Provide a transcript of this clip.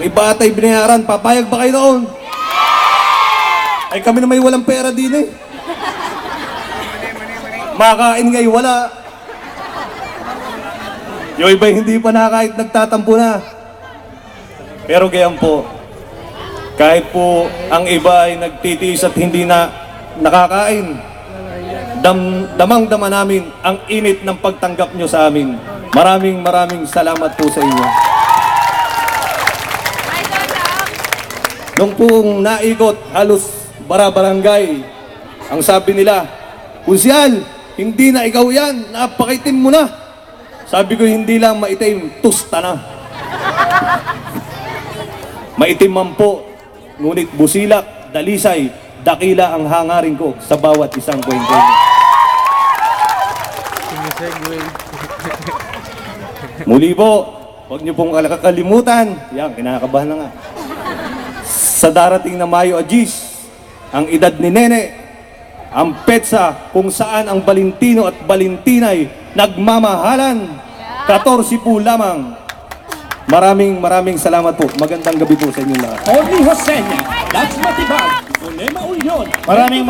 Yung iba atay binayaran, papayag ba kayo noon? Ay kami na may walang pera din eh. Makain ngayon, wala. Yung iba hindi pa na kahit nagtatampo na. Pero gayan po, kahit po ang iba ay nagtitiis at hindi na nakakain, damang-dama namin ang init ng pagtanggap nyo sa amin. Maraming salamat po sa inyo. Nung pong naikot halos bara-barangay, ang sabi nila, "Kunsyal, hindi na ikaw yan, napakaitim mo na." Sabi ko, hindi lang maitim, tusta na. Maitim man po, ngunit busilak, dalisay, dakila ang hangarin ko sa bawat isang kwento. Muli po, huwag niyo pong kakalimutan, yan, kinakabahan na nga. Sa darating na Mayo Agis, ang edad ni Nene, ang petsa kung saan ang Valentino at Valentinay nagmamahalan, 14 po lamang. Maraming salamat po. Magandang gabi po sa inyo lahat. Orly Hosenya, Dax Matibag, Unema Union. Maraming